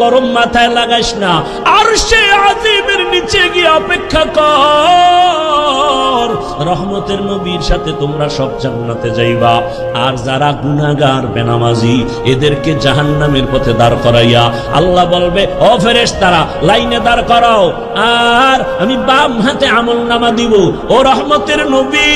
গরম মাথায় লাগাইস না, আরশে আজিমের নিচে গিয়ে অপেক্ষা কর, রহমতের নবীর সাথে তোমরা সব জান্নাতে যাইবা। আর যারা গুনাহগার বেনামাজি এদেরকে জাহান্নামের পথে দাঁড় করাইয়া আল্লাহ বলবে, ও ফেরেশতারা লাইনে দাঁড় করাও, আর আমি বাম হাতে আমলনামা দিব। ও রহমতের নবী,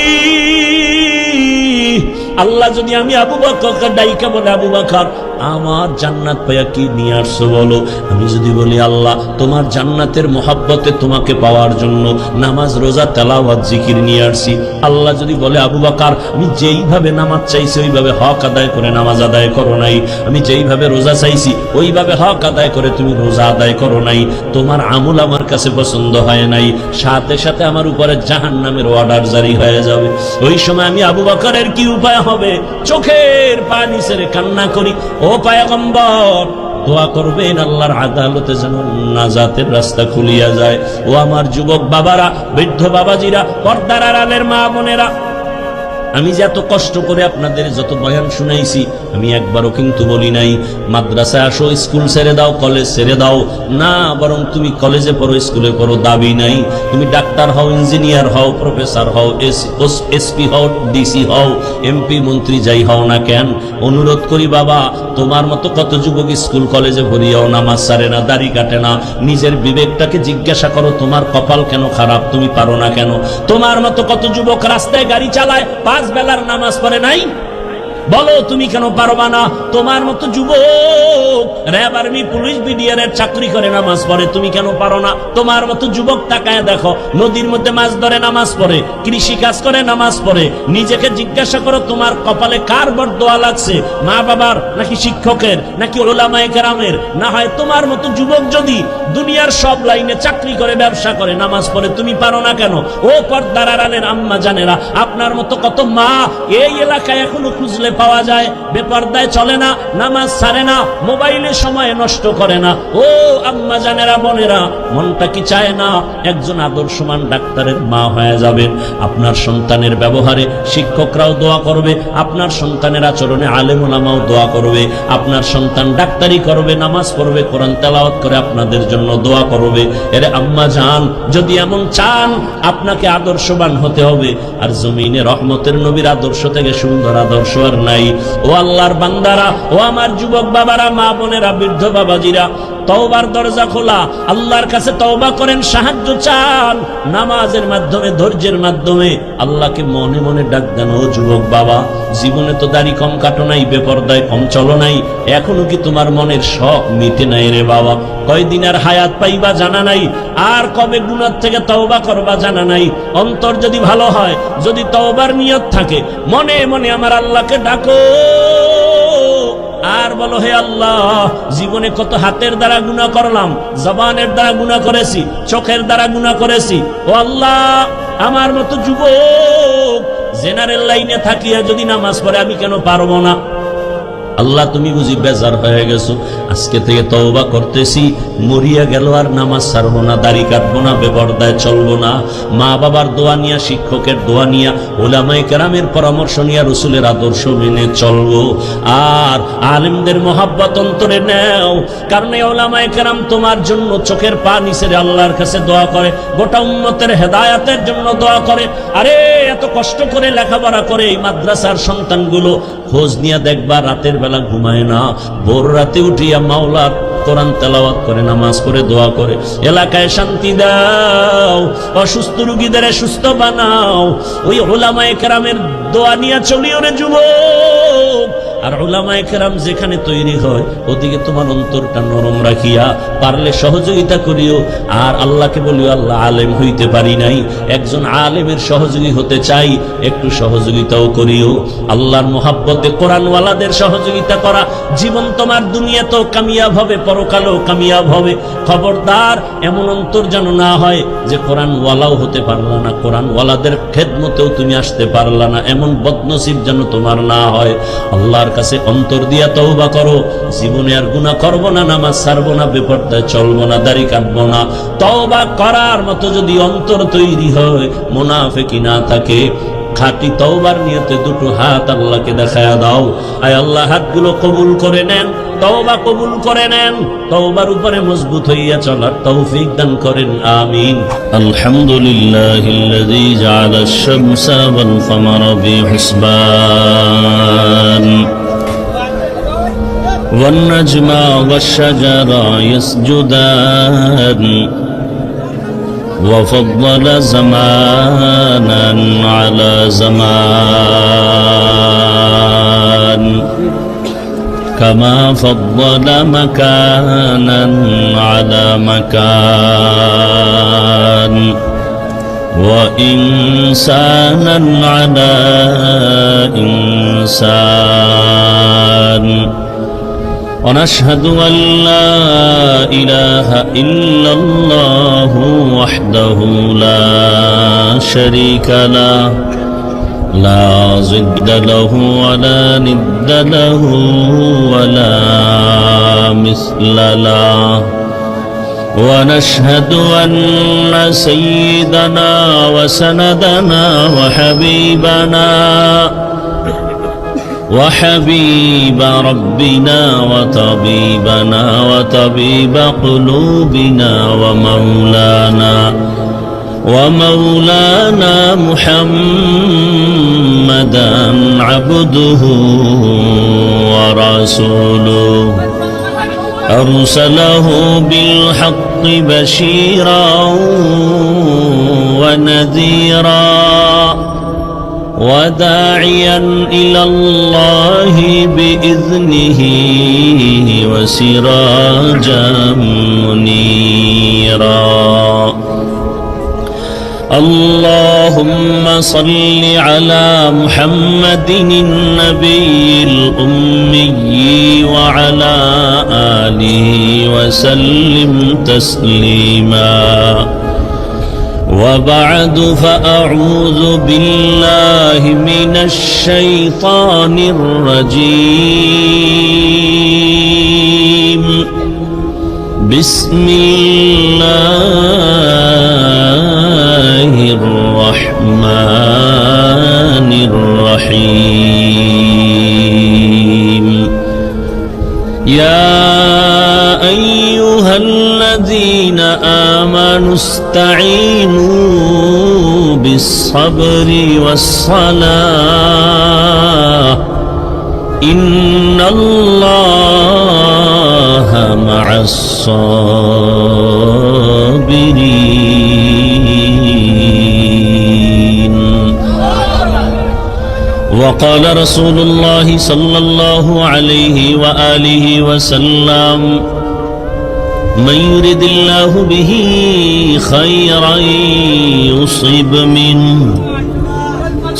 আল্লাহ যদি আমি আবু বকরকে ডাইকা বলে, আবু বকর আমার জান্নাত পাইয়া কি নিয়ে আসছো বলো, আমি যদি বলি আল্লাহ তোমার জান্নাতের মহব্বতে তোমাকে পাওয়ার জন্য নামাজ রোজা তেলাওয়াত জিকির নিয়ে আসছি, আল্লাহ যদি বলে আবু বকর আমি যেইভাবে নামাজ চাইছি ওইভাবে হক আদায় করে নামাজ আদায় করো নাই, আমি যেইভাবে রোজা চাইছি ওইভাবে হক আদায় করে তুমি রোজা আদায় করো নাই, তোমার আমল আমার কাছে পছন্দ হয় নাই, সাথে সাথে আমার উপরে জাহান্নামের অর্ডার জারি হয়ে যাবে। ওই সময় আমি আবু বকরের কি উপায় হবে? চোখের পানি ছেড়ে কান্না করি, ও পয়গম্বর দোয়া করবেন আল্লাহর আদালতে যেন নাজাতের রাস্তা খুলিয়া যায়। ও আমার যুবক বাবারা, বৃদ্ধ বাবাজিরা, পর্দার আড়ালের মা বোনেরা, আমি যে এত কষ্ট করে আপনাদের যত বয়ান শুনাইছি আমি একবারও কিন্তু বলি নাই মাদ্রাসায় আসো, স্কুল ছেড়ে দাও, কলেজ ছেড়ে দাও, না, বরং তুমি কলেজে পড়ো, স্কুলে পড়ো, দাবি নাই। তুমি ডাক্তার হও, ইঞ্জিনিয়ার হও, প্রফেসর হও, এসপি হও, ডিসি হও, এমপি মন্ত্রী যাই হও না কেন, অনুরোধ করি বাবা, তোমার মতো কত যুবক স্কুল কলেজে ভরিয়াও নামাজ ছাড়ে না, দাড়ি কাটে না, নিজের বিবেকটাকে জিজ্ঞাসা করো তোমার কপাল কেন খারাপ, তুমি পারো না কেন? তোমার মতো কত যুবক রাস্তায় গাড়ি চালায়, 5 বেলার নামাজ পড়ে নাই, বলো তুমি কেন পারবা না? তোমার মতো যুবক র্যাব, আর্মি, পুলিশ, বিডিআর এর চাকরি করে নামাজ পড়ে, তুমি কেন পারো না? তোমার মতো যুবক তাকায় দেখো, নদীর মধ্যে মাছ ধরে নামাজ পড়ে, কৃষি কাজ করে নামাজ পড়ে, নিজেকে জিজ্ঞাসা করো তোমার কপালে কার বরদোয়া লাগছে, মা বাবার নাকি শিক্ষকের নাকি উলামায়ে কেরামের? না হয় তোমার মতো যুবক যদি দুনিয়ার সব লাইনে চাকরি করে, ব্যবসা করে, নামাজ পড়ে, তুমি পারো না কেন? ও পর্দার আড়ালের আম্মা জানেরা, আপনার মতো কত মা এই এলাকায় এখনো খুঁজলে পাওয়া যায়, বেপরদায় চলে না, নামাজ ছাড়ে না, মোবাইলে সময় নষ্ট করে না। ও আম্মা জানেরা, বোনেরা, মনটা কি চায় না একজন আদর্শমান ডাক্তারের মা হয়ে যাবেন? আপনার সন্তানের ব্যবহারে শিক্ষকরাও দোয়া করবে, আপনার সন্তানের আচরণে আলেম ওলামাও দোয়া করবে, আপনার সন্তান ডাক্তারি করবে, নামাজ পড়বে, কোরআন তেলাওয়াত করে আপনাদের জন্য দোয়া করবে। এরে আম্মা জান, যদি এমন চান আপনাকে আদর্শবান হতে হবে, আর জমিনে রহমতের নবীর আদর্শ থেকে সুন্দর আদর্শ আর নাই। ও আল্লাহর বান্দারা, ও আমার যুবক বাবারা, মা বোনেরা, বৃদ্ধ বাবাজিরা, তওবার দরজা খোলা, আল্লাহর কাছে তওবা করেন, সাহায্য চান, নামাজের মাধ্যমে, ধৈর্যের মাধ্যমে আল্লাহকে মনে মনে ডাক দেন। ও যুবক বাবা, জীবনে তো দাড়ি কম কাটো নাই, বেপরদায় কম চলো নাই, এখনো কি তোমার মনের শখ মিটে নাই রে বাবা? কয়দিন আর হায়াত পাইবা জানা নাই, আর কবে গুনাহ থেকে তওবা করবা জানা নাই। অন্তর যদি ভালো হয়, যদি তওবার নিয়ত থাকে, মনে মনে আমার আল্লাহকে ডাকো আর বলো, হে আল্লাহ, জীবনে কত হাতের দ্বারা গুনাহ করলাম, জবানের দ্বারা গুনাহ করেছি, চোখের দ্বারা গুনাহ করেছি। ও আল্লাহ, আমার মতো যুবক জেনারেল লাইনে থাকিয়া যদি নামাজ পড়ে আমি কেন পারবো না? আল্লাহ তুমি বুঝি বেজার হয়ে গেছো, আজকে থেকে তওবা করতেছি, মরিয়া গেল আর নামাজ ছাড়বো না, দাড়ি কাটবো না, বেপরদায় চলবো না, মা বাবার দোয়া নিয়া, শিক্ষকের দোয়া নিয়া, উলামায়ে কেরামের পরামর্শ নিয়া, রাসূলের আদর্শ মেনে চলবো। আর আলেমদের মহব্বত অন্তরে নেও, কারণ এই উলামায়ে কেরাম তোমার জন্য চোখের পানি ছেড়ে আল্লাহর কাছে দোয়া করে, গোটা উম্মতের হেদায়েতের জন্য দোয়া করে। আরে এত কষ্ট করে লেখাপড়া করে এই মাদ্রাসার সন্তানগুলো খোঁজ নিয়ে দেখবা, রাতের বেলা ঘুমায় না, ভোর রাতে উঠিয়া মাওলার কোরআন তেলাওয়াত করে, নামাজ পড়ে, দোয়া করে। এলাকায় শান্তি দাও, অসুস্থ রোগীদের সুস্থ বানাও। ওই উলামায়ে কেরামের দোয়া নিয়ে চলিও রে যুবক। আর উলামায়ে কেরাম যেখানে তৈরি হয় ওদিকে তোমার অন্তরটা নরম রাখিয়া পারলে সহযোগিতা করিও। আর আল্লাহকে বলিও, আল্লাহ আলেম হইতে পারি নাই, একজন আলেমের সহযোগী হতে চাই, একটু সহযোগিতাও করিও। আল্লাহর মহাব্বতে কোরআনওয়ালাদের সহযোগিতা করা, জীবন তোমার দুনিয়াতেও কামিয়াব হবে, পরকালেও কামিয়াব হবে। খবরদার এমন অন্তর যেন না হয় যে কোরআনওয়ালাও হতে পারলা না, কোরআনওয়ালাদের খেদমতেও তুমি আসতে পারলা না, এমন বদনসিব যেন তোমার না হয়। আল্লাহর কাছে অন্তর দিয়া তওবা করো, জীবনে আর গুনাহ করব না, নামাজ ছাড়বো না, বেপরদায় চলবো না, দাড়ি কাটবো না। তওবা করার মতো যদি অন্তর তৈরি হয়, মুনাফিকি না থাকে, খাঁটি তওবার নিয়তে দুটো হাত আল্লাহকে দেখায়া দাও। আয় আল্লাহ, হাতগুলো কবুল করে নেন, তওবা কবুল করে নেন, তওবার উপরে মজবুত হইয়া চলার তৌফিক দান করেন, আমিন। আলহামদুলিল্লাহিল্লাযী জাআলাশ শামসা ওয়াল কমারা বিহিসবান ওয়ান নাজমা ওয়াশ শাজারা ইয়াসজুদান وفضل زمانا على زمان كما فضل مكانا على مكان وإنسانا على إنسان ونشهد أن لا إله إلا الله وحده لا شريك له لا ضد له ولا ند له ولا مثل له ونشهد أن سيدنا وسندنا وحبيب ربنا وطبيبنا وطبيب قلوبنا ومولانا محمدا عبده ورسوله أرسله بالحق بشيرا ونذيرا وداعيا إلى الله بإذنه وسراجا منيرا اللهم صل على محمد النبي الأمي وعلى آله وسلم تسليما وبعد فأعوذ بالله من الشيطان الرجيم بسم الله الرحمن الرحيم يا أيها الذين آمنوا استعينوا بالصبر والصلاة إن الله مع الصابرين. وقال رسول الله صلى الله عليه وآله وسلم من يرد الله به خيرا يصب منه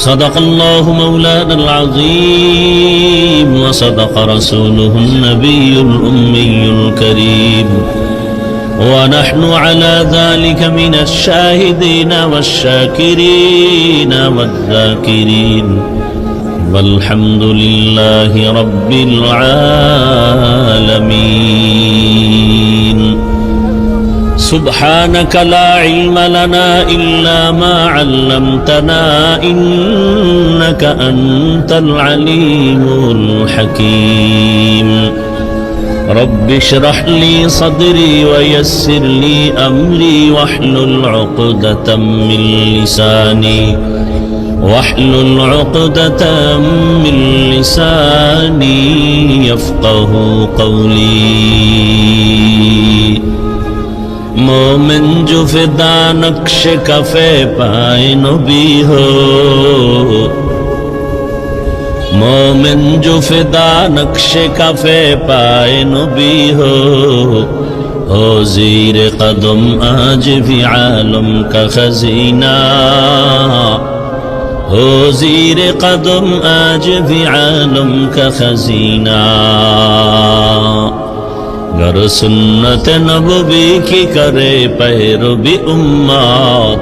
صدق الله مولانا العظيم وصدق رسوله النبي الأمي الكريم ونحن على ذلك من الشاهدين والشاكرين والذاكرين والحمد لله رب العالمين. سبحانك لا علم لنا إلا ما علمتنا إنك أنت العليم الحكيم. رب اشرح لي صدري ويسر لي أمري واحلل عقدة من لساني يفقه قولي. مومن جو فدا نقش کفے پائے نبی ہو مومن جو فدا نقش کفے پائے نبی ہو زیر قدم آج بھی عالم کا خزینہ زیر قدم آج بھی عالم کا خزینہ. گر سنت نبوی کی کرے پیروی امت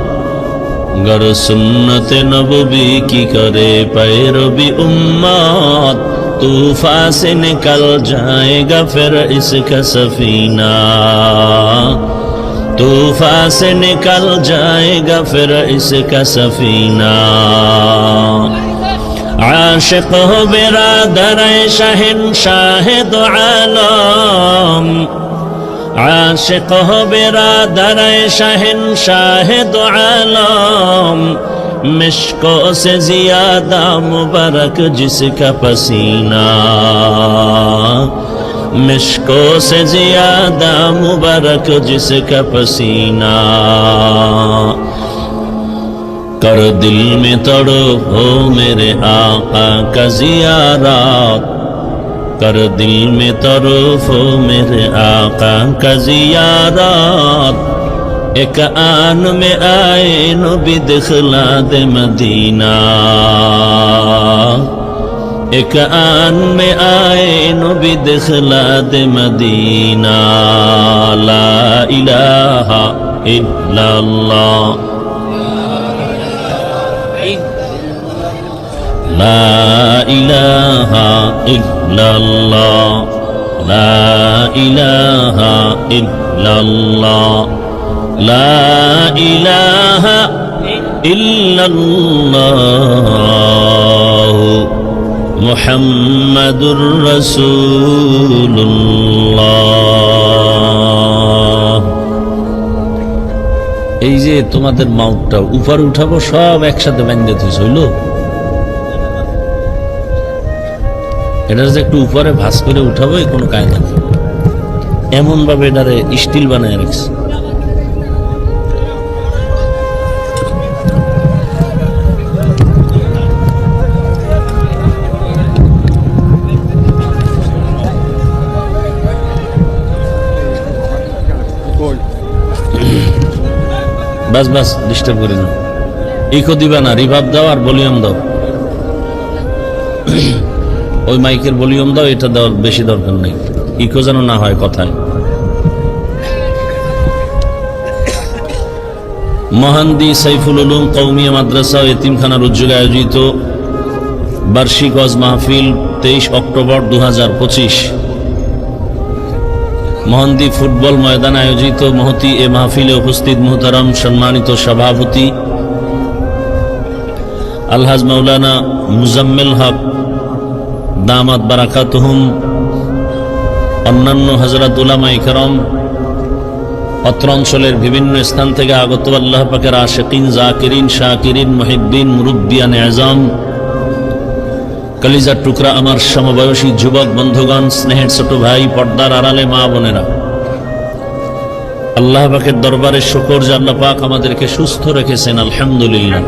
گر سنت نبوی کی کرے پیروی امت طوفان سے نکل جائے گا پھر اس کا سفینہ طوفان سے نکل جائے گا پھر اس کا سفینہ. आशिक हो बिरादर शहंशाह दो आलम, आशिक हो बिरादर शहंशाह दो आलम, मिश्कों से ज्यादा मुबारक जिसका पसीना, मिश्कों से ज्यादा मुबारक जिसका पसीना। कर दिल में तड़प हो मेरे आका का ज़ियारत, कर दिल में तड़प हो मेरे आका का ज़ियारत। एक आन में आए नबी दिखला दे मदीना, एक आन में आए नबी दिखला दे मदीना। ला इलाहा इल्लल्लाह, ला इलाहा इल्लल्लाह, ला इलाहा इल्लल्लाह, ला इलाहा इल्लल्लाह मुहम्मदुर রাসূলুল্লাহ। এই যে তোমাদের মাউথটা উপরে উঠাবো, সব একসাথে বাঁধতে থইছ হইল। এটা যে একটু উপরে ভাঁজ করে উঠাবো, এই কোনো কায়দা নেই। এমন ভাবে এটারে স্টিল বানায় রাখছে। বাস বাস, ডিস্টার্ব করি না। ইকো দিবা না, রিভাব দাও আর ভলিউম দাও। ওই মাইকের ভলিউম দাও, এটা দেওয়ার বেশি দরকার নেই, ইকো যেন না হয় কথায়। মহান্দি সাইফুল উলুম কওমিয়া মাদ্রাসা ও এতিমখানার উদ্যোগে আয়োজিত বার্ষিক ওয়াজ মাহফিল 23 অক্টোবর 2025 মহান্দি ফুটবল ময়দানে আয়োজিত মহতি এ মাহফিলে উপস্থিত মুহতারাম সম্মানিত সভাপতি আলহাজ মাওলানা মুজাম্মেল হক দামাত বারাকাতুহুম, অন্যান্য হযরত উলামা ইকরাম, অত্র অঞ্চলের বিভিন্ন স্থান থেকে আগত আল্লাহ পাকের আশিকিন, জাকিরিন, শাকিরিন, মুহিব্বিন, মুরব্বিয়ান আযম, কলিজার টুকরা আমার সমবয়সী যুবক বন্ধুগণ, স্নেহের ছোট ভাই, পর্দার আড়ালে মা বোনেরা, আল্লাহ পাকের দরবারে শুকর যে আল্লাহ পাক আমাদেরকে সুস্থ রেখেছেন, আলহামদুলিল্লাহ।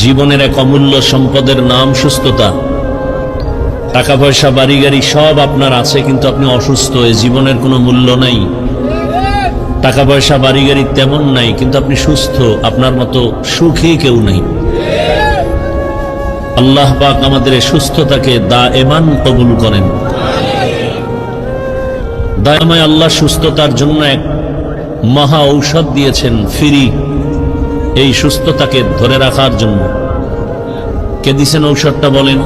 জীবনের এক অমূল্য সম্পদের নাম সুস্থতা। টাকা পয়সা বাড়ি গাড়ি সব আপনার আছে, কিন্তু আপনি অসুস্থ, এই জীবনের কোনো মূল্য নাই। টাকা পয়সা বাড়ি গাড়ি তেমন নাই, কিন্তু আপনি সুস্থ, আপনার মতো সুখী কেউ নাই। আল্লাহ পাক আমাদের এই সুস্থতাকে দায়েমান কবুল করেন। দায়ামায় আল্লাহ সুস্থতার জন্য এক মহা ঔষধ দিয়েছেন ফ্রি, এই সুস্থতাকে ধরে রাখার জন্য। কে দিছেন ঔষধটা বলেন?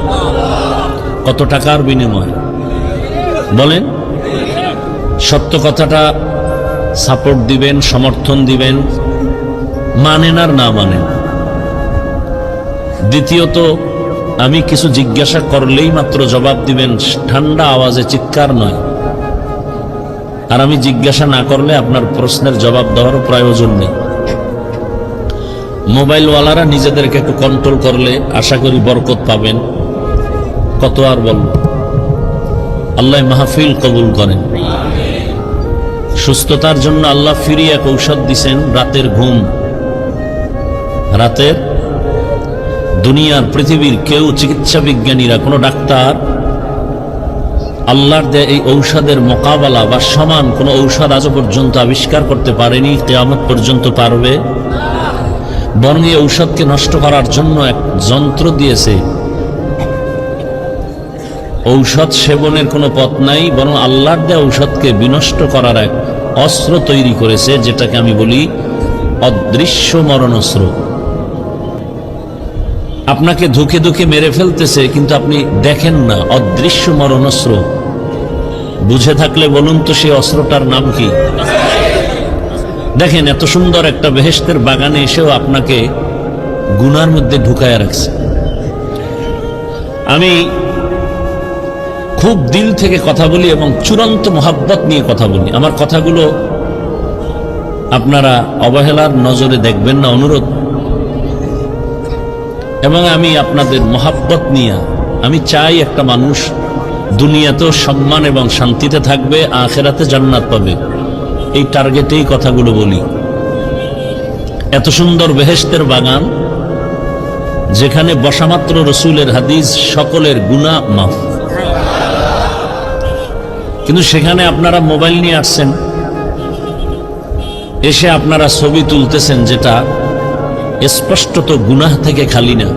কত টাকার বিনিময় বলেন? সত্য কথাটা সাপোর্ট দিবেন, সমর্থন দিবেন, মানেন আর না মানেন। দ্বিতীয়ত, আমি কিছু জিজ্ঞাসা করলেই মাত্র জবাব দিবেন, ঠান্ডা আওয়াজে, চিৎকার নয়। আর আমি জিজ্ঞাসা না করলে আপনার প্রশ্নের জবাব দেওয়ার প্রয়োজন নেই। মোবাইলওয়ালারা নিজেদেরকে একটু কন্ট্রোল করলে আশা করি বরকত পাবেন। কত আর বলব। আল্লাহ মাহফিল কবুল করেন। সুস্থতার জন্য আল্লাহ ফ্রি এক ঔষধ দিছেন, রাতের ঘুম। রাতের দুনিয়ার পৃথিবীর কেউ, চিকিৎসা বিজ্ঞানীরা, কোনো ডাক্তার আল্লাহর দেয়া এই ঔষধের মোকাবেলা বা সমান কোনো ঔষধ আজও পর্যন্ত আবিষ্কার করতে পারেনি, কিয়ামত পর্যন্ত পারবে। বরং এই ঔষধকে নষ্ট করার জন্য এক যন্ত্র দিয়েছে। ঔষধ সেবনের কোনো পথ নাই, বরং আল্লাহর দেয়া ঔষধকে বিনষ্ট করার এক অস্ত্র তৈরি করেছে, যেটাকে আমি বলি অদৃশ্য মরণাস্ত্র। আপনাকে ধুকে ধুকে মেরে ফেলতেছে, কিন্তু আপনি দেখেন না। অদৃশ্য মরণাস্ত্র বুঝে থাকলে বলুন তো, সেই অস্ত্রটার নাম কি? দেখেন, এত সুন্দর একটা বেহেশতের বাগানে এসেও আপনাকে গুনার মধ্যে ঢুকায় রাখছে। আমি খুব দিল থেকে কথা বলি এবং চূড়ান্ত মোহাব্বত নিয়ে কথা বলি। আমার কথাগুলো আপনারা অবহেলার নজরে দেখবেন না, অনুরোধ। এবং আমি আপনাদের মোহাব্বত নিয়ে আমি চাই একটা মানুষ দুনিয়াতেও সম্মান এবং শান্তিতে থাকবে, আখিরাতে জান্নাত পাবে। এই টার্গেটেই কথাগুলো বলি। এত সুন্দর বেহেশতের বাগান, যেখানে বসামাত্র রসুলের হাদিস সকলের গুনাহ মাফ, কিন্তু সেখানে আপনারা মোবাইল নিয়ে আসছেন, এসে আপনারা ছবি তুলতেছেন যেটা স্পষ্টত গুনাহ থেকে খালি না।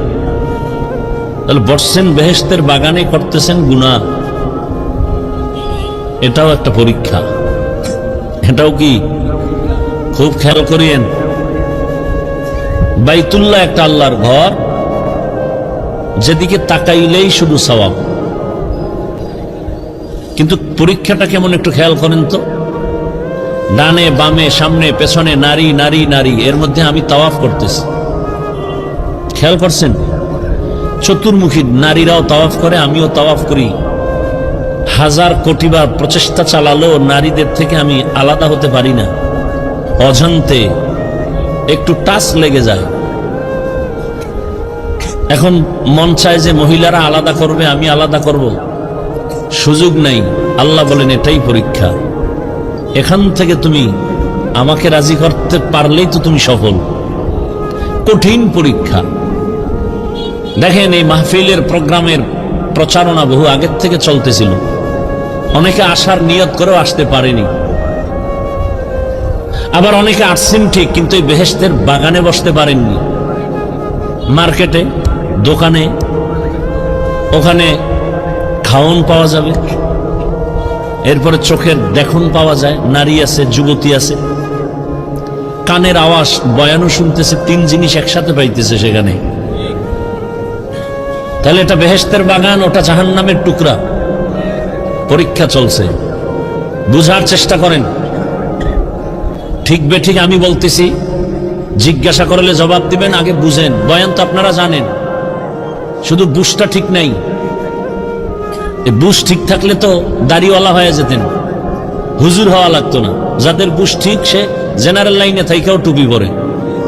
তাহলে বসছেন বেহেশতের বাগানে, করতেছেন গুনাহ। এটাও একটা পরীক্ষা। এটাও কি খুব খেয়াল করিয়েন। বাইতুল্লাহ একটা আল্লাহর ঘর, যেদিকে তাকাইলেই শুধু সওয়াব। কিন্তু পরীক্ষাটা কেমন একটু খেয়াল করেন তো। ডানে বামে সামনে পেছনে নারী নারী নারী, এর মধ্যে আমি তাওয়াফ করতেছি। খেয়াল করছেন? চতুর্মুখী নারীরাও তাওয়াফ করে, আমিও তাওয়াফ করি। হাজার কোটিবার প্রচেষ্টা চালালো নারীদের থেকে আমি আলাদা হতে পারি না। অজান্তে একটু টাচ লেগে যায়। এখন মন চায় যে মহিলারা আলাদা করবে, আমি আলাদা করব, সুযোগ নাই। আল্লাহ বলেন এটাই পরীক্ষা। এখান থেকে তুমি আমাকে রাজি করতে পারলেই তো তুমি সফল। কঠিন পরীক্ষা। দেখেন, এই মাহফিলের প্রোগ্রামের প্রচারণা বহু আগের থেকে চলতেছিল। অনেকে আসার নিয়ত করেও আসতে পারেনি, আবার অনেকে আসছেন ঠিক, কিন্তু এই বেহেশতের বাগানে বসতে পারেননি। মার্কেটে, দোকানে, ওখানে খাওন পাওয়া যাবে, এরপরে চোখের দেখুন পাওয়া যায়, নারী আছে, যুবতী আছে, কানের আওয়াজ, বয়ানও শুনতেছে, তিন জিনিস একসাথে পাইতেছে সেখানে। তাহলে এটা বেহেশতের বাগান, ওটা জাহান্নামের টুকরা। পরীক্ষা চলছে, বুঝার চেষ্টা করেন। ঠিক বেঠিক আমি বলতেছি, জিজ্ঞাসা করলে জবাব দিবেন, আগে বুঝেন। বয়ান তো আপনারা জানেন, শুধু বুঝটা ঠিক নাই। বুঝ ঠিক থাকলে তো দাড়িওয়ালা হয়ে যেতেন, হুজুর হওয়া লাগতো না। যাদের বুঝ ঠিক সে জেনারেল লাইনে থাইকাও টুপি পরে,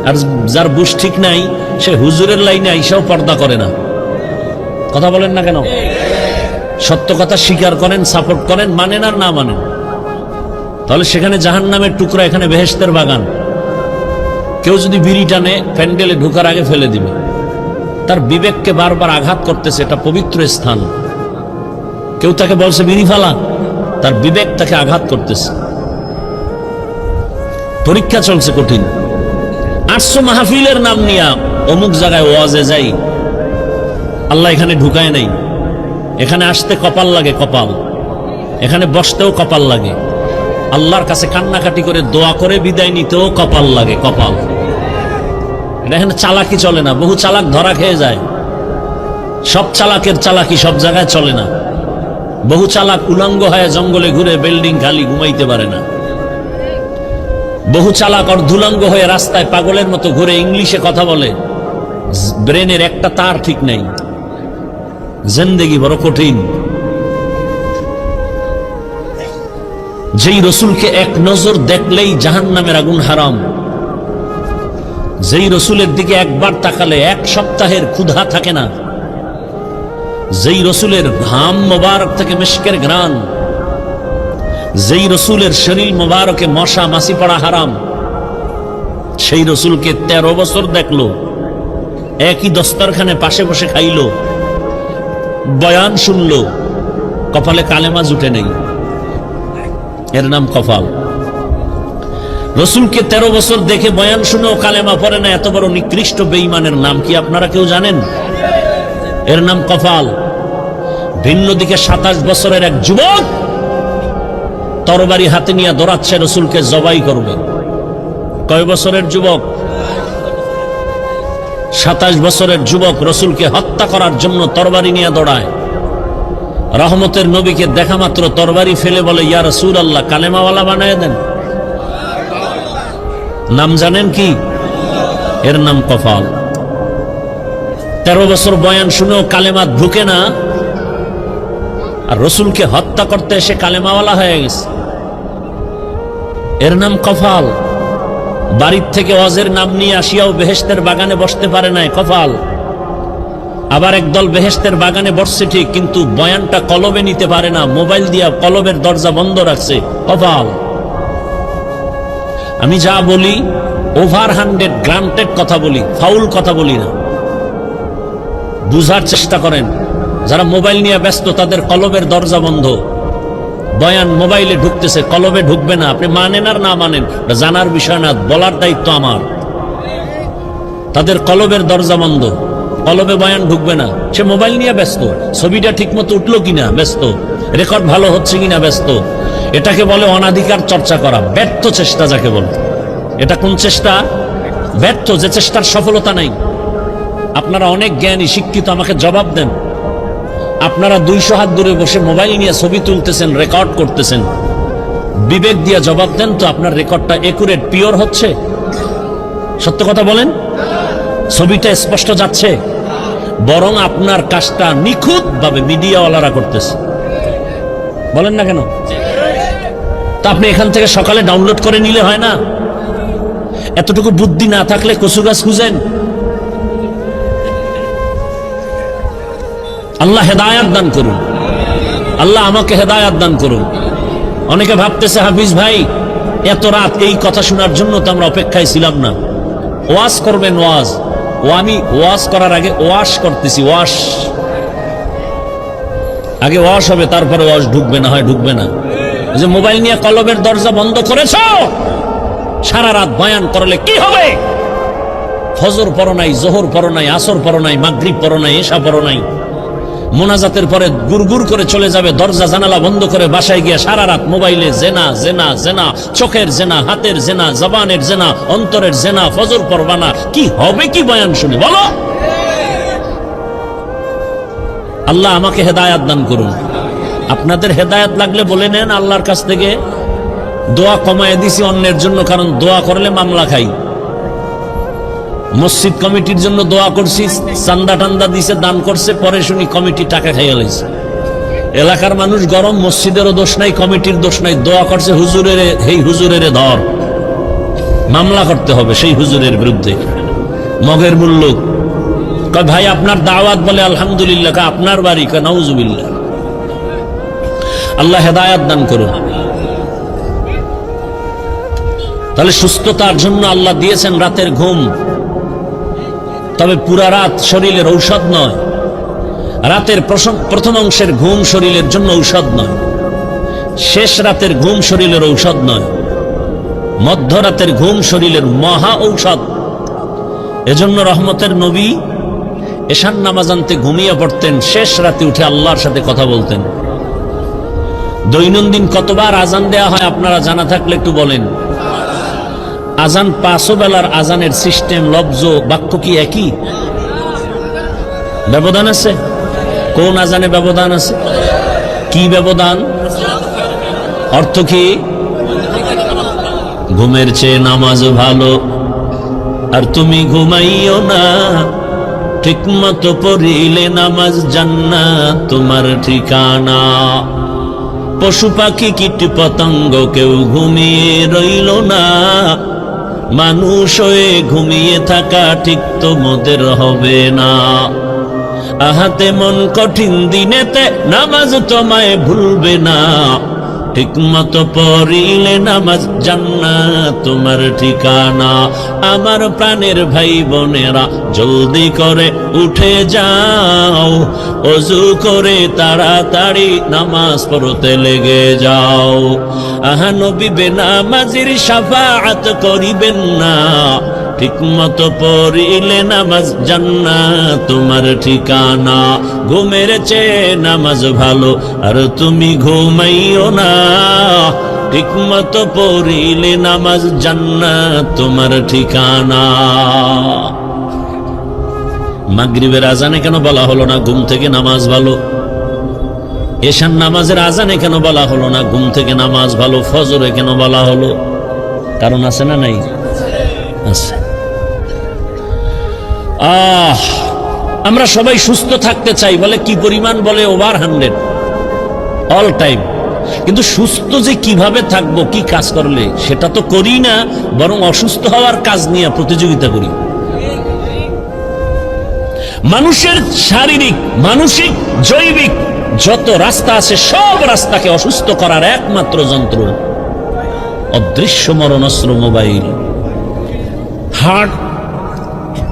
আর যার বুঝ ঠিক নাই সে হুজুরের লাইনে আইসাও পর্দা করে না। কথা বলেন না কেন? সত্য কথা স্বীকার করেন, সাপোর্ট করেন, মানেন আর না মানেন। তাহলে সেখানে জাহান্নামের টুকরা, এখানে বেহেশতের বাগান। কেউ যদি বিড়ি টানে, প্যান্ডেলে ঢোকার আগে ফেলে দিবে। তার বিবেককে বারবার আঘাত করতেছে, এটা পবিত্র স্থান। কেউ তাকে বলছে বিড়ি ফালা, তার বিবেক তাকে আঘাত করতেছে। পরীক্ষা চলছে কঠিন। 800 মাহফিলের নাম নিয়া অমুক জায়গায় ওয়াজে যাই, আল্লাহ এখানে ঢুকায় নাই। এখানে আসতে কপাল লাগে, কপাল। এখানে বসতেও কপাল লাগে। আল্লাহর কাছে কান্নাকাটি করে দোয়া করে বিদায় নিতেও কপাল লাগে, কপাল। এখানে চালাকি চলে না। বহু চালাক ধরা খেয়ে যায়। সব চালাকের চালাকি সব জায়গায় চলে না। বহু চালাক উলঙ্গ হয়ে জঙ্গলে ঘুরে, বিল্ডিং খালি, ঘুমাইতে পারে না। বহু চালাক অর্ধুলঙ্গ হয়ে রাস্তায় পাগলের মতো ঘুরে, ইংলিশে কথা বলে, ব্রেনের একটা তার ঠিক নেই। জিন্দেগি বড় কঠিন। যেই রসুলকে এক নজর দেখলেই জাহান্নামের আগুন হারাম, যেই রসুলের দিকে একবার তাকালে এক সপ্তাহের ক্ষুধা থাকে না, যেই রসুলের ঘাম মোবারক থেকে মিশকের ঘ্রাণ, যেই রসুলের শরীর মোবারকে মশা মাছি পড়া হারাম, সেই রসুলকে 13 বছর দেখলো, একই দস্তরখানে পাশে বসে খাইলো, বয়ান শুনলো, কপালে কালেমা জুটে নেই। এর নাম কপাল। রসুলকে 13 বছর দেখে বয়ান শুনেও কালেমা পড়ে না, এত বড় নিকৃষ্ট বেঈমানের নাম কি আপনারা কেউ জানেন? এর নাম কপাল। ভিন্ন দিকে 27 বছরের এক যুবক তরবারি হাতে নিয়ে দৌড়াচ্ছে, রসুলকে জবাই করবে। কয় বছরের যুবক? 27 বছরের যুবক রসুলকে হত্যা করার জন্য তরবারি নিয়ে দৌড়ায়। রহমতের নবীকে দেখা মাত্র তরবারি ফেলে বলে, ইয়া রাসূলুল্লাহ, কালেমাওয়ালা বানায় দেন। নাম জানেন কি? এর নাম কপাল। 13 বছর বয়ান শুনেও কালেমা ঢুকে না, আর রসুলকে হত্যা করতে এসে কালেমাওয়ালা হয়ে গেছে। এর নাম কফাল। বাড়ির থেকে ওয়াজের নাম নিয়ে আসিয়াও বেহেশতের বাগানে বসতে পারে নাই, কফাল। আবার একদল বেহেশতের বাগানে বসছে ঠিক, কিন্তু বয়ানটা কলবে নিতে পারে না, মোবাইল দিয়া কলবের দরজা বন্ধ রাখছে, কফাল। আমি যা বলি ওভার 100 গ্রান্টেড কথা বলি, ফাউল কথা বলি না। বুঝার চেষ্টা করেন, যারা মোবাইল নিয়ে ব্যস্ত তাদের কলবের দরজা বন্ধ। বয়ান মোবাইলে ঢুকতেছে, কলবে ঢুকবে না। আপনি মানেন আর না মানেন জানার বিষয় না, বলার দায়িত্ব আমার। তাদের কলবের দরজা বন্ধ, কলবে বয়ান ঢুকবে না। সে মোবাইল নিয়ে ব্যস্ত, ছবিটা ঠিক মতো উঠলো কিনা ব্যস্ত, রেকর্ড ভালো হচ্ছে কিনা ব্যস্ত। এটাকে বলে অনাধিকার চর্চা করা, ব্যর্থ চেষ্টা যাকে বলে। এটা কোন চেষ্টা? ব্যর্থ, যে চেষ্টার সফলতা নাই। আপনারা অনেক জ্ঞানী শিক্ষিত, আমাকে জবাব দেন। আপনারা 200 হাত দূরে বসে মোবাইল নিয়ে ছবি তুলতেছেন, রেকর্ড করতেছেন, বিবেক দিয়ে জবাব দেন তো, আপনার রেকর্ডটা একুরেট, পিওর হচ্ছে? সত্য কথা বলেন, ছবিটা স্পষ্ট যাচ্ছে? বরং আপনার কাজটা নিখুঁত ভাবে মিডিয়াওয়ালারা করতেছে। বলেন না কেন? তা আপনি এখান থেকে সকালে ডাউনলোড করে নিলে হয় না? এতটুকু বুদ্ধি না থাকলে কচু গাছ খুঁজেন। আল্লাহ হেদায়াত দান করুন, আল্লাহ আমাকে হেদায়াত দান করুন। অনেকে ভাবতেছে হাফিজ ভাই এত রাত এই কথা শোনার জন্য তো আমরা অপেক্ষায় ছিলাম না। ওয়াজ করবেন, ওয়াজ। আমি ওয়াজ করার আগে ওয়াশ করতেছি, ওয়াশ। আগে ওয়াশ হবে, তারপরে ওয়াশ ঢুকবে, না হয় ঢুকবে না। যে মোবাইল নিয়ে কলবের দরজা বন্ধ করেছ, সারা রাত বয়ান করলে কি হবে? ফজর পড়ো নাই, জোহর পড়ো নাই, আসর পড়ো নাই, মাগরিব পড়ো নাই, এশা পড়ো নাই। মোনাজাতের পরে গুড়গুড় করে চলে যাবে, দরজা জানালা বন্ধ করে বাসায় গিয়ে সারা রাত মোবাইলে জেনা জেনা জেনা, চোখের জেনা, হাতের জেনা, জবানের জেনা, অন্তরের জেনা, ফজর পড়বানা। কি হবে কি বয়ান শুনে বলো? আল্লাহ আমাকে হেদায়াত দান করুন। আপনাদের হেদায়াত লাগলে বলে নেন আল্লাহর কাছ থেকে। দোয়া কমায় দিছি অন্যের জন্য, কারণ দোয়া করলে মামলা খাই। মসজিদ কমিটির জন্য দোয়া করছি, চান্দা টান্দা দিছে, দান করছে, পরে শুনি কমিটি টাকা খাইয়া লাইছে। এলাকার মানুষ গরম, মসজিদেরও দোষ নাই, কমিটির দোষ নাই, দোয়া করছে হুজুরের, এই হুজুরের ধর, মামলা করতে হবে সেই হুজুরের বিরুদ্ধে। মগের মূল্য কয় ভাই আপনার দাওয়াত, বলে আলহামদুলিল্লাহ। আপনার বাড়ি? কয় নাউজুবিল্লাহ। আল্লাহ হেদায়াত দান করুন। তাহলে সুস্থতার জন্য আল্লাহ দিয়েছেন রাতের ঘুম, তবে পুরা রাত শরীরের ঔষধ নয়। রাতের প্রথম অংশের ঘুম শরীরের জন্য ঔষধ নয়, শেষ রাতের ঘুম শরীরের ঔষধ নয়, মধ্যরাতের ঘুম শরীরের মহা ঔষধ। এজন্য রহমতের নবী এশার নামাজ আনতে ঘুমিয়ে পড়তেন, শেষ রাতে উঠে আল্লাহর সাথে কথা বলতেন। দৈনন্দিন কতবার আজান দেয়া হয় আপনারা জানা থাকলে একটু বলেন। আজান 5 বেলার আজানের সিস্টেম, লফজ, বাক্য কি একই? ব্যবধান আছে? কোন আজানে ব্যবধান আছে? কি ব্যবধান? অর্থ কি? ঘুমের চেয়ে নামাজ ভালো, আর তুমি ঘুমাইও না, ঠিক মতো পড়িলে নামাজ জান্নাত তোমার ঠিকানা। পশু পাখি কীট পতঙ্গ কেউ ঘুমিয়ে রইল না, মানুষ হয়ে ঘুমিয়ে থাকা ঠিক তোমাদের হবে না। আহাতে মন কঠিন দিনেতে নামাজ তোমায় ভুলবে না, ঠিক মতো পড়িলে নামাজ জান্নাত তোমার ঠিকানা। আমার প্রাণের ভাই বোনেরা জলদি করে উঠে যাও, ওযু করে তাড়াতাড়ি নামাজ পড়তে লেগে যাও। আহা নবী বেনামাজির শাফাআত করিবেন না, ঠিক মতো পড়িলে নামাজ জান্নাত তোমার ঠিকানা। ঘুমের চেয়ে নামাজ ভালো, আর তুমি ঘুমাইও না, ঠিক মতো পড়িলে নামাজ জান্নাত তোমার ঠিকানা। মাগরিবের আজানে কেন বলা হলো না ঘুম থেকে নামাজ ভালো? এশার নামাজের আজানে কেন বলা হলো না ঘুম থেকে নামাজ ভালো? ফজরে কেন বলা হলো? কারণ আছে না নাই? আছে। আমরা সবাই সুস্থ থাকতে চাই, বলে কি পরিমাণ, বলে ওভার 100 অল টাইম। কিন্তু সুস্থ যে কিভাবে থাকবো, কি কাজ করলে, সেটা তো করি না, বরং অসুস্থ হওয়ার কাজ নিয়ে প্রতিযোগিতা করি। মানুষের শারীরিক, মানসিক, জৈবিক যত রাস্তা আছে, সব রাস্তাকে অসুস্থ করার একমাত্র যন্ত্র অদৃশ্য মরণাস্ত্র মোবাইল। হার্ট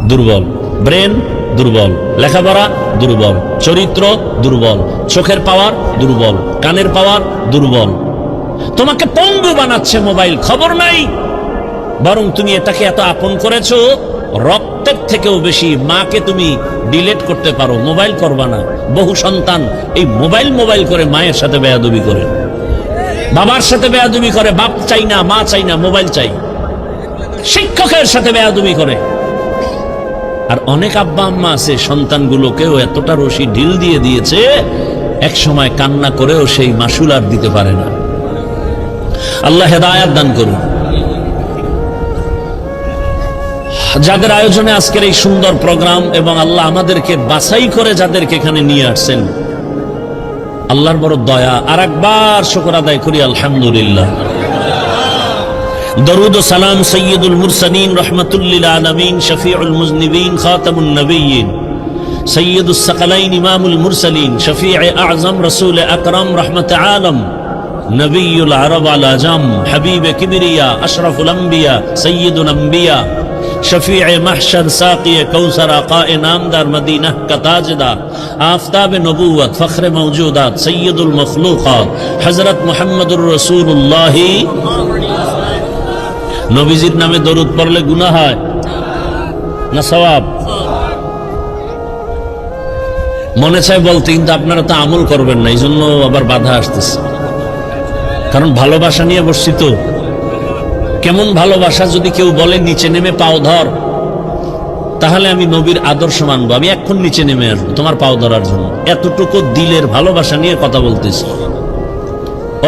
দুর্বল, ব্রেন দুর্বল, লেখাপড়া দুর্বল, চরিত্র দুর্বল, চোখের পাওয়ার দুর্বল, কানের পাওয়ার দুর্বল। তোমাকে পঙ্গু বানাচ্ছে মোবাইল, খবর নাই। বরং তুমি এটাকে এত আপন করেছো, রক্তের থেকেও বেশি মাকে তুমি ডিলেট করতে পারো, মোবাইল করবা না। বহু সন্তান এই মোবাইল করে মায়ের সাথে বেয়াদবি করে, বাবার সাথে বেয়াদবি করে, বাপ চাই না, মা চাই না, মোবাইল চাই। শিক্ষকের সাথে বেয়াদবি করে। আর অনেক আব্বা আম্মা আছে সন্তানগুলোকেও এতটা রশি ঢিল দিয়ে দিয়েছে, এক সময় কান্না করেও সেই মাসুল আর দিতে পারে না। আল্লাহ হেদায়াত দান করুন। যাদের আয়োজনে আজকের এই সুন্দর প্রোগ্রাম, এবং আল্লাহ আমাদেরকে বাছাই করে যাদেরকে এখানে নিয়ে আসছেন, আল্লাহর বড় দয়া। আর একবার শুকর আদায় করি আলহামদুলিল্লাহ। দরুদ ও সালাম সৈয়দুল মুরসালিন রহমাতুল লিল আলামিন শফিউল মুজনিবিন খাতামুন নবিয়্যিন সৈয়দুস সাকালাইন ইমামুল মুরসালিন শফিউ আযম রাসূল আকরাম রাহমাত আলম নবিয়ুল আরব আল আজম হাবিব কিবরিয়া আশরাফুল আম্বিয়া সৈয়দুল আম্বিয়া शफीअ महशर साक़ी कौसर आक़ाए नामदार मदीना का ताजदार आफ़ताब नबूवत फ़ख्र मौजूदात सय्यदुल मखलूक़ात हज़रत मुहम्मदुर रसूलुल्लाह। नबीजिर नामे दरूद पढ़ले गुनाह है ना सवाब? মনে চায় বলতে, কিন্তু আপনারা তো আমল করবেন না, এই জন্য আবার বাধা আসতেছে। কারণ ভালোবাসা নিয়ে বসছি তো। কেমন ভালোবাসা, যদি কেউ বলে নিচে নেমে পাও ধর, তাহলে আমি নবীর আদর্শ মানবো, আমি এখন নিচে নেমে আসবো তোমার পাও ধরার জন্য। এতটুকু দিলের ভালোবাসা নিয়ে কথা বলতেছি।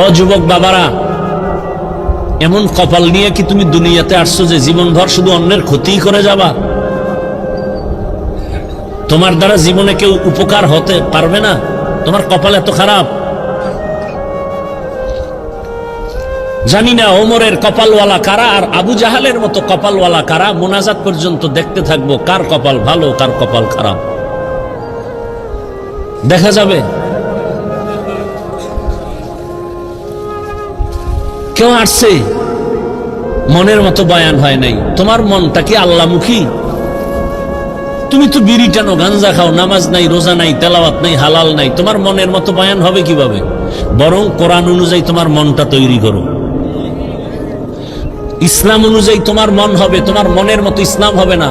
ও যুবক বাবারা, এমন কপাল নিয়ে কি তুমি দুনিয়াতে আসছো যে জীবনভর শুধু অন্যের ক্ষতি করে যাবা? তোমার দ্বারা জীবনে কেউ উপকার হতে পারবে না। তোমার কপাল এত খারাপ। জানি না ওমরের কপালওয়ালা কারা আর আবু জাহালের মতো কপালওয়ালা কারা। মোনাজাত পর্যন্ত দেখতে থাকবো কার কপাল ভালো কার কপাল খারাপ, দেখা যাবে। কেউ আসছে, মনের মতো বয়ান হয় নাই। তোমার মনটা কি আল্লাহমুখী? তুমি তো বিড়ি টানো, গাঞ্জা খাও, নামাজ নাই, রোজা নাই, তেলাওয়াত নাই, হালাল নাই, তোমার মনের মতো বয়ান হবে কিভাবে? বরং কোরআন অনুযায়ী তোমার মনটা তৈরি করো। ইসলাম অনুযায়ী তোমার মন হবে, তোমার মনের মতো ইসলাম হবে না।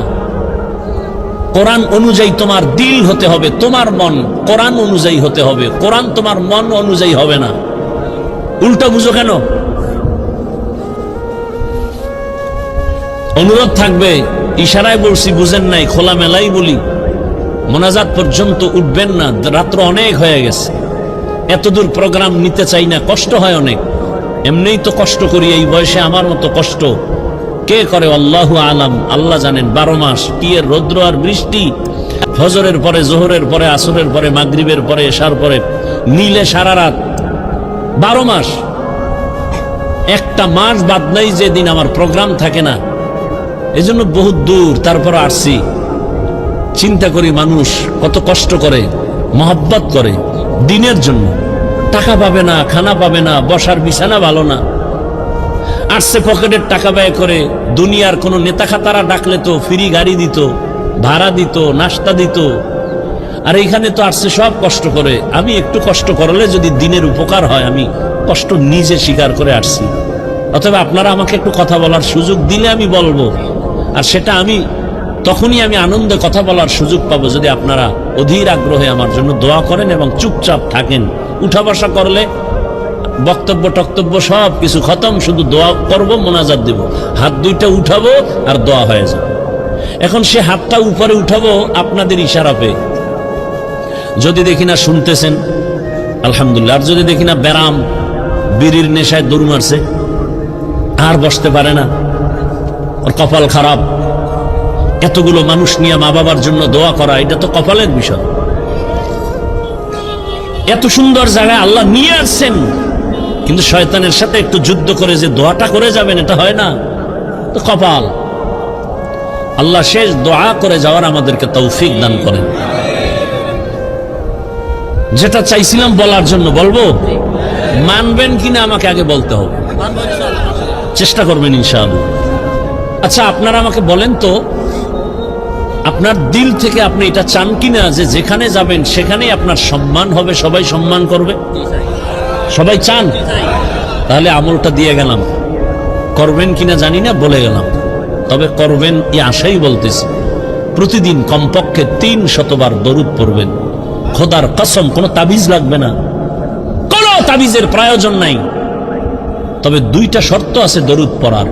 কোরআন অনুযায়ী তোমার দিল হতে হবে, তোমার মন কোরআন অনুযায়ী হতে হবে। কোরআন তোমার মন অনুযায়ী হবে না। উল্টা বুঝো কেন? অনুরোধ থাকবে, ইশারায় বলছি বুঝেন নাই, খোলা মেলাই বলি, মোনাজাত পর্যন্ত উঠবেন না, রাত্র অনেক হয়ে গেছে। এতদূর প্রোগ্রাম নিতে চাই না, কষ্ট হয় অনেক। এমনিই তো কষ্ট করি, এই বয়সে আমার মতো কষ্ট কে করে আল্লাহু আলাম, আল্লাহ জানেন। 12 মাস পিয়ের রৌদ্র আর বৃষ্টি, ফজরের পরে, জোহরের পরে, আসরের পরে, মাগরিবের পরে, এশার পরে, নীলে সারা রাত, 12 মাস। একটা মাস বাদ নাই যেদিন আমার প্রোগ্রাম থাকে না। এই জন্য বহুত দূর, তারপর আসছি। চিন্তা করি মানুষ কত কষ্ট করে, মহব্বত করে দিনের জন্য। টাকা পাবে না, খানা পাবে না, বসার বিছানা ভালো না, আসছে পকেটের টাকা ব্যয় করে। দুনিয়ার কোন নেতা খাতারা ডাকলে তো ফ্রি গাড়ি দিত, ভাড়া দিত, নাস্তা দিত। আর এইখানে তো আসছে সব কষ্ট করে। আমি একটু কষ্ট করলে যদি দিনের উপকার হয়, আমি কষ্ট নিজে স্বীকার করে আসছি। অথবা আপনারা আমাকে একটু কথা বলার সুযোগ দিলে আমি বলবো, আর সেটা আমি তখনই আমি আনন্দে কথা বলার সুযোগ পাবো যদি আপনারা অধীর আগ্রহে আমার জন্য দোয়া করেন এবং চুপচাপ থাকেন। উঠা বসা করলে বক্তব্য টক্তব্য সব কিছু খতম, শুধু দোয়া করব, মোনাজাত দেব, হাত দুইটা উঠাবো আর দোয়া হয়ে যাবে। এখন সে হাতটা উপরে উঠাবো আপনাদের ইশারা পেয়ে। যদি দেখি না শুনতেছেন আলহামদুলিল্লাহ, আর যদি দেখি না ব্যারাম বিড়ির নেশায় দৌড় মারছে, আর বসতে পারে না, ওর কপাল খারাপ, এতগুলো মানুষ নিয়ে মা বাবার জন্য দোয়া করা, এটা তো কপালের বিষয়। এত সুন্দর জায়গায় আল্লাহ নিয়ে আসছেন, কিন্তু শয়তানের সাথে একটু যুদ্ধ করে যে দোয়াটা করে যাবেন, এটা হয় না, তো কপাল। আল্লাহ শেষ দোয়া করে যাওয়ার আমাদেরকে তৌফিক দান করেন। যেটা চাইছিলাম বলার জন্য বলবো, মানবেন কিনা আমাকে আগে বলতে হবে, চেষ্টা করবেন ইনশাআল্লাহ। আচ্ছা, আপনারা আমাকে বলেন তো, আপনার দিল থেকে আপনি এটা চান কিনা যে যেখানে যাবেন সেখানেই আপনার সম্মান হবে, সবাই সম্মান করবে? সবাই চান? তাহলে আমলটা দিয়ে গেলাম, করবেন কিনা জানি না, বলে গেলাম। তবে করবেন এই আশাই বলতেছি। প্রতিদিন কমপক্ষে 300 বার দরুদ পড়বেন। খোদার কসম, কোনো তাবিজ লাগবে না, কোনো তাবিজের প্রয়োজন নাই। তবে 2টা শর্ত আছে দরুদ পড়ার।